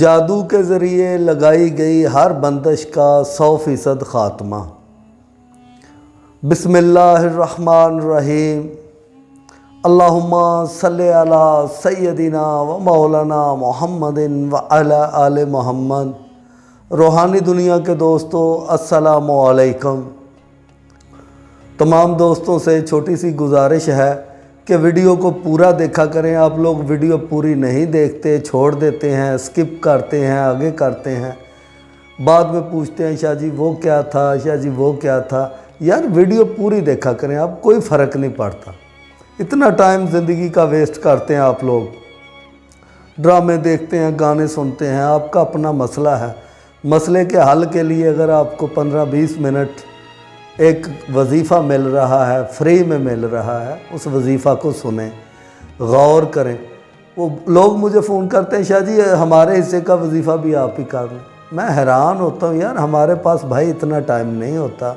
جادو کے ذریعے لگائی گئی ہر بندش کا 100% خاتمہ۔ بسم اللہ الرحمن الرحیم۔ اللہم صلی علی سیدنا و مولانا محمد و علی آل محمد۔ روحانی دنیا کے دوستو السلام علیکم۔ تمام دوستوں سے چھوٹی سی گزارش ہے کہ ویڈیو کو پورا دیکھا کریں۔ آپ لوگ ویڈیو پوری نہیں دیکھتے، چھوڑ دیتے ہیں، سکپ کرتے ہیں، آگے کرتے ہیں، بعد میں پوچھتے ہیں شاہ جی وہ کیا تھا، شاہ جی وہ کیا تھا۔ یار ویڈیو پوری دیکھا کریں، آپ کوئی فرق نہیں پڑتا۔ اتنا ٹائم زندگی کا ویسٹ کرتے ہیں آپ لوگ، ڈرامے دیکھتے ہیں، گانے سنتے ہیں۔ آپ کا اپنا مسئلہ ہے، مسئلے کے حل کے لیے اگر آپ کو 15-20 منٹ ایک وظیفہ مل رہا ہے، فری میں مل رہا ہے، اس وظیفہ کو سنیں، غور کریں۔ وہ لوگ مجھے فون کرتے ہیں شاہ جی ہمارے حصے کا وظیفہ بھی آپ ہی کر لیں۔ میں حیران ہوتا ہوں، یار ہمارے پاس بھائی اتنا ٹائم نہیں ہوتا۔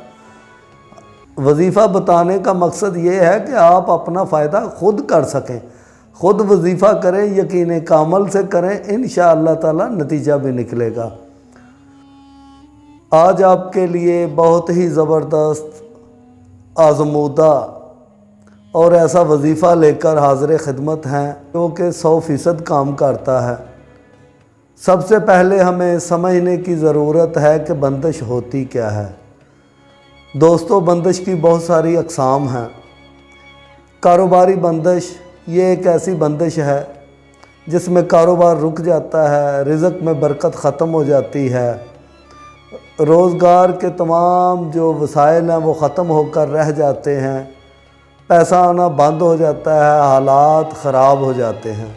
وظیفہ بتانے کا مقصد یہ ہے کہ آپ اپنا فائدہ خود کر سکیں، خود وظیفہ کریں، یقین کامل سے کریں، انشاءاللہ تعالی نتیجہ بھی نکلے گا۔ آج آپ کے لیے بہت ہی زبردست، آزمودہ اور ایسا وظیفہ لے کر حاضر خدمت ہیں جو کہ 100% کام کرتا ہے۔ سب سے پہلے ہمیں سمجھنے کی ضرورت ہے کہ بندش ہوتی کیا ہے۔ دوستو بندش کی بہت ساری اقسام ہیں۔ کاروباری بندش یہ ایک ایسی بندش ہے جس میں کاروبار رک جاتا ہے، رزق میں برکت ختم ہو جاتی ہے، روزگار کے تمام جو وسائل ہیں وہ ختم ہو کر رہ جاتے ہیں، پیسہ آنا بند ہو جاتا ہے، حالات خراب ہو جاتے ہیں،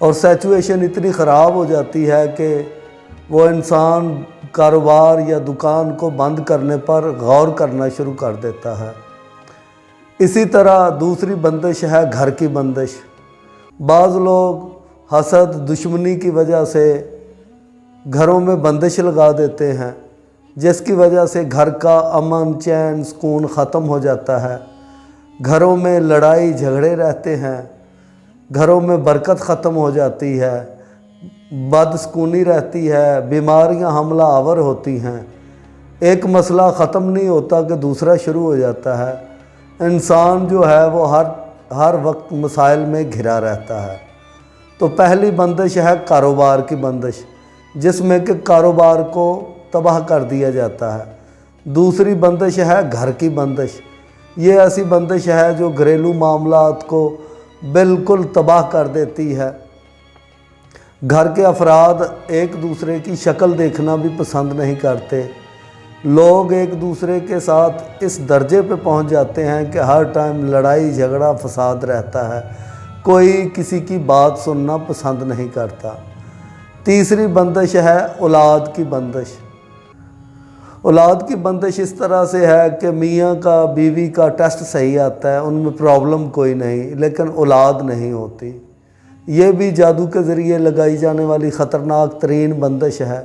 اور سچویشن اتنی خراب ہو جاتی ہے کہ وہ انسان کاروبار یا دکان کو بند کرنے پر غور کرنا شروع کر دیتا ہے۔ اسی طرح دوسری بندش ہے گھر کی بندش۔ بعض لوگ حسد، دشمنی کی وجہ سے گھروں میں بندش لگا دیتے ہیں، جس کی وجہ سے گھر کا امن، چین، سکون ختم ہو جاتا ہے، گھروں میں لڑائی جھگڑے رہتے ہیں، گھروں میں برکت ختم ہو جاتی ہے، بدسکونی رہتی ہے، بیماریاں حملہ آور ہوتی ہیں، ایک مسئلہ ختم نہیں ہوتا کہ دوسرا شروع ہو جاتا ہے۔ انسان جو ہے وہ ہر وقت مسائل میں گھرا رہتا ہے۔ تو پہلی بندش ہے کاروبار کی بندش، جس میں کہ کاروبار کو تباہ کر دیا جاتا ہے۔ دوسری بندش ہے گھر کی بندش۔ یہ ایسی بندش ہے جو گھریلو معاملات کو بالکل تباہ کر دیتی ہے۔ گھر کے افراد ایک دوسرے کی شکل دیکھنا بھی پسند نہیں کرتے۔ لوگ ایک دوسرے کے ساتھ اس درجے پہ پہنچ جاتے ہیں کہ ہر ٹائم لڑائی جھگڑا فساد رہتا ہے، کوئی کسی کی بات سننا پسند نہیں کرتا۔ تیسری بندش ہے اولاد کی بندش۔ اولاد کی بندش اس طرح سے ہے کہ میاں کا بیوی کا ٹیسٹ صحیح آتا ہے، ان میں پرابلم کوئی نہیں، لیکن اولاد نہیں ہوتی۔ یہ بھی جادو کے ذریعے لگائی جانے والی خطرناک ترین بندش ہے،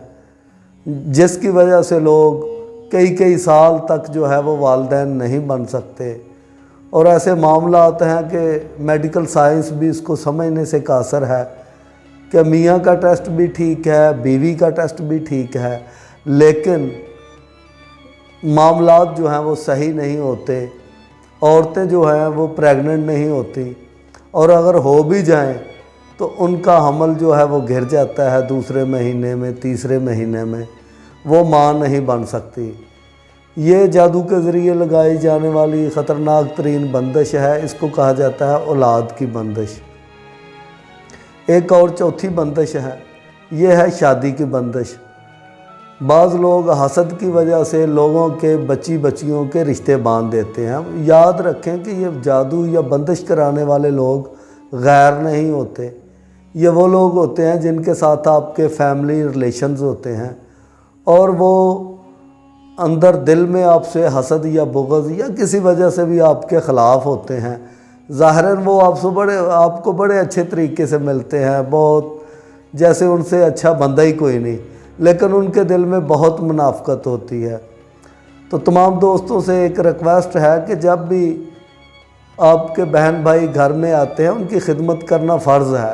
جس کی وجہ سے لوگ کئی سال تک جو ہے وہ والدین نہیں بن سکتے۔ اور ایسے معاملات ہیں کہ میڈیکل سائنس بھی اس کو سمجھنے سے قاصر ہے کہ میاں کا ٹیسٹ بھی ٹھیک ہے، بیوی کا ٹیسٹ بھی ٹھیک ہے، لیکن معاملات جو ہیں وہ صحیح نہیں ہوتے، عورتیں جو ہیں وہ پریگننٹ نہیں ہوتی، اور اگر ہو بھی جائیں تو ان کا حمل جو ہے وہ گر جاتا ہے دوسرے مہینے میں، تیسرے مہینے میں، وہ ماں نہیں بن سکتی۔ یہ جادو کے ذریعے لگائی جانے والی خطرناک ترین بندش ہے، اس کو کہا جاتا ہے اولاد کی بندش۔ ایک اور چوتھی بندش ہے، یہ ہے شادی کی بندش۔ بعض لوگ حسد کی وجہ سے لوگوں کے بچیوں کے رشتے باندھ دیتے ہیں۔ یاد رکھیں کہ یہ جادو یا بندش کرانے والے لوگ غیر نہیں ہوتے، یہ وہ لوگ ہوتے ہیں جن کے ساتھ آپ کے فیملی ریلیشنز ہوتے ہیں، اور وہ اندر دل میں آپ سے حسد یا بغض یا کسی وجہ سے بھی آپ کے خلاف ہوتے ہیں۔ ظاہراً وہ آپ کو بڑے اچھے طریقے سے ملتے ہیں، بہت جیسے ان سے اچھا بندہ ہی کوئی نہیں، لیکن ان کے دل میں بہت منافقت ہوتی ہے۔ تو تمام دوستوں سے ایک ریکویسٹ ہے کہ جب بھی آپ کے بہن بھائی گھر میں آتے ہیں ان کی خدمت کرنا فرض ہے،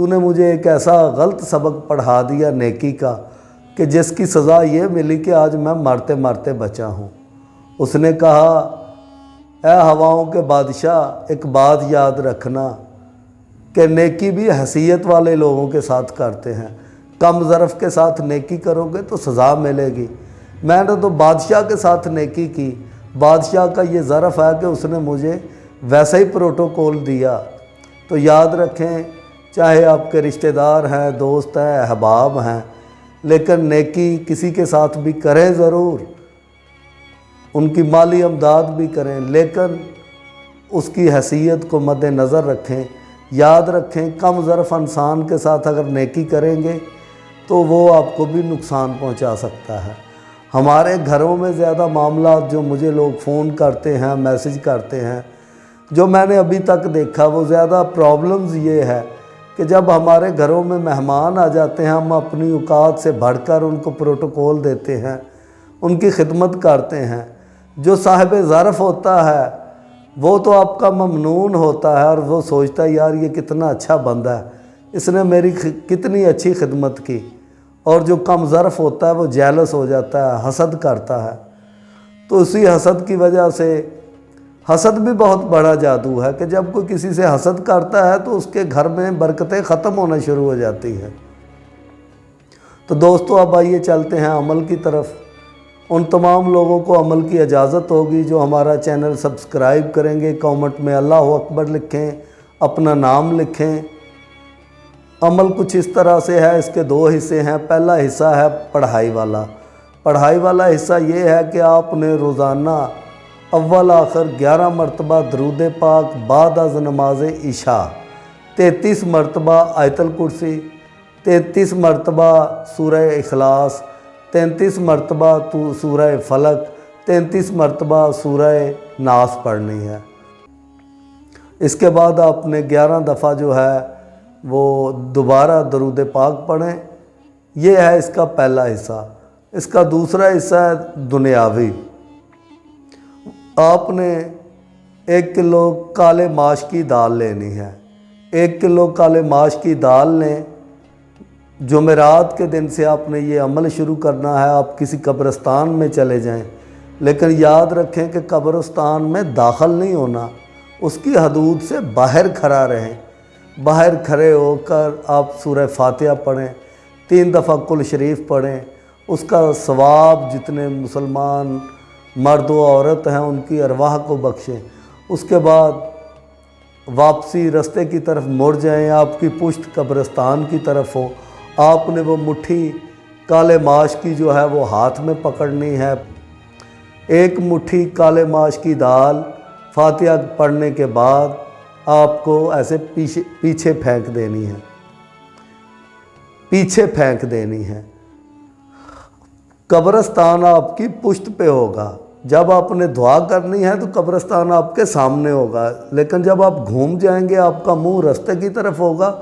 تو نے مجھے ایک ایسا غلط سبق پڑھا دیا نیکی کا کہ جس کی سزا یہ ملی کہ آج میں مرتے مرتے بچا ہوں۔ اس نے کہا اے ہواؤں کے بادشاہ، ایک بات یاد رکھنا کہ نیکی بھی حیثیت والے لوگوں کے ساتھ کرتے ہیں، کم ظرف کے ساتھ نیکی کرو گے تو سزا ملے گی۔ میں نے تو بادشاہ کے ساتھ نیکی کی، بادشاہ کا یہ ظرف ہے کہ اس نے مجھے ویسا ہی پروٹوکول دیا۔ تو یاد رکھیں، چاہے آپ کے رشتہ دار ہیں، دوست ہیں، احباب ہیں، لیکن نیکی کسی کے ساتھ بھی کریں ضرور، ان کی مالی امداد بھی کریں، لیکن اس کی حیثیت کو مد نظر رکھیں۔ یاد رکھیں، کم ظرف انسان کے ساتھ اگر نیکی کریں گے تو وہ آپ کو بھی نقصان پہنچا سکتا ہے۔ ہمارے گھروں میں زیادہ معاملات جو مجھے لوگ فون کرتے ہیں، میسج کرتے ہیں، جو میں نے ابھی تک دیکھا، وہ زیادہ پرابلمز یہ ہے کہ جب ہمارے گھروں میں مہمان آ جاتے ہیں، ہم اپنی اوقات سے بڑھ کر ان کو پروٹوکول دیتے ہیں، ان کی خدمت کرتے ہیں۔ جو صاحب ظرف ہوتا ہے وہ تو آپ کا ممنون ہوتا ہے اور وہ سوچتا ہے یار یہ کتنا اچھا بندہ ہے، اس نے میری کتنی اچھی خدمت کی، اور جو کم ظرف ہوتا ہے وہ جیلس ہو جاتا ہے، حسد کرتا ہے۔ تو اسی حسد کی وجہ سے، حسد بھی بہت بڑا جادو ہے کہ جب کوئی کسی سے حسد کرتا ہے تو اس کے گھر میں برکتیں ختم ہونا شروع ہو جاتی ہیں۔ تو دوستو، اب آئیے چلتے ہیں عمل کی طرف۔ ان تمام لوگوں کو عمل کی اجازت ہوگی جو ہمارا چینل سبسکرائب کریں گے، کامنٹ میں اللہ اکبر لکھیں، اپنا نام لکھیں۔ عمل کچھ اس طرح سے ہے، اس کے دو حصے ہیں۔ پہلا حصہ ہے پڑھائی والا۔ پڑھائی والا حصہ یہ ہے کہ آپ نے روزانہ اول آخر 11 مرتبہ درود پاک بعد از نماز عشاء، 33 مرتبہ آیت الکرسی، 33 مرتبہ سورہ اخلاص، 33 مرتبہ سورہ فلق، 33 مرتبہ سورہ ناس پڑھنی ہے۔ اس کے بعد آپ نے 11 دفعہ جو ہے وہ دوبارہ درود پاک پڑھیں۔ یہ ہے اس کا پہلا حصہ۔ اس کا دوسرا حصہ ہے دنیاوی۔ آپ نے 1 کلو کالے ماش کی دال لینی ہے۔ 1 کلو کالے ماش کی دال لیں۔ جمعرات کے دن سے آپ نے یہ عمل شروع کرنا ہے۔ آپ کسی قبرستان میں چلے جائیں، لیکن یاد رکھیں کہ قبرستان میں داخل نہیں ہونا، اس کی حدود سے باہر کھڑا رہیں۔ باہر کھڑے ہو کر آپ سورہ فاتحہ پڑھیں، 3 دفعہ کل شریف پڑھیں۔ اس کا ثواب جتنے مسلمان مرد و عورت ہیں ان کی ارواح کو بخشیں۔ اس کے بعد واپسی رستے کی طرف مڑ جائیں، آپ کی پشت قبرستان کی طرف ہو۔ آپ نے وہ مٹھی کالے ماش کی جو ہے وہ ہاتھ میں پکڑنی ہے۔ 1 مٹھی کالے ماش کی دال فاتحہ پڑھنے کے بعد آپ کو ایسے پیچھے پھینک دینی ہے، پیچھے پھینک دینی ہے۔ قبرستان آپ کی پشت پہ ہوگا۔ جب آپ نے دعا کرنی ہے تو قبرستان آپ کے سامنے ہوگا، لیکن جب آپ گھوم جائیں گے آپ کا منہ رستے کی طرف ہوگا،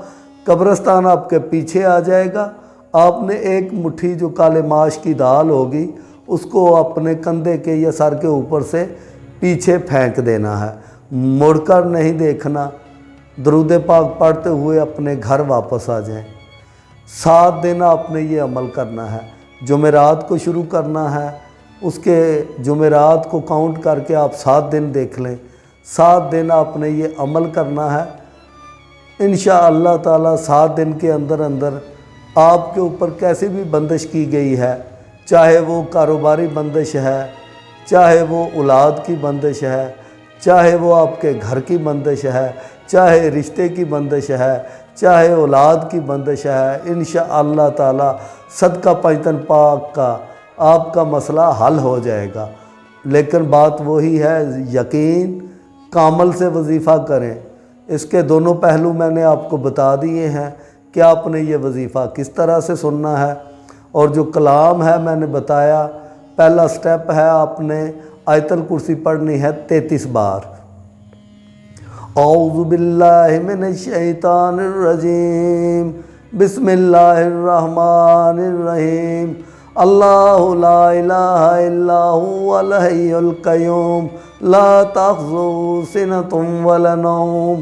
قبرستان آپ کے پیچھے آ جائے گا۔ آپ نے 1 مٹھی جو کالے ماش کی دال ہوگی اس کو اپنے کندھے کے یا سر کے اوپر سے پیچھے پھینک دینا ہے، مڑ کر نہیں دیکھنا۔ درود پاک پڑھتے ہوئے اپنے گھر واپس آ جائیں۔ 7 دن آپ نے یہ عمل کرنا ہے۔ جمعرات کو شروع کرنا ہے، اس کے جمعرات کو کاؤنٹ کر کے آپ 7 دن دیکھ لیں۔ 7 دن آپ نے یہ عمل کرنا ہے۔ انشاءاللہ تعالی 7 دن کے اندر اندر آپ کے اوپر کیسی بھی بندش کی گئی ہے، چاہے وہ کاروباری بندش ہے، چاہے وہ اولاد کی بندش ہے، چاہے وہ آپ کے گھر کی بندش ہے، چاہے رشتے کی بندش ہے، چاہے اولاد کی بندش ہے، انشاءاللہ تعالی صدقہ پنجتن پاک کا آپ کا مسئلہ حل ہو جائے گا۔ لیکن بات وہی ہے، یقین کامل سے وظیفہ کریں۔ اس کے دونوں پہلو میں نے آپ کو بتا دیے ہیں کہ آپ نے یہ وظیفہ کس طرح سے سننا ہے، اور جو کلام ہے میں نے بتایا، پہلا سٹیپ ہے آپ نے آیت الکرسی پڑھنی ہے 33 بار۔ اعوذ باللہ من الشیطان الرجیم، بسم اللہ الرحمن الرحیم، اللہ لا الہ الا هو الحی القیوم لا تأخذہ سنۃ ولا نوم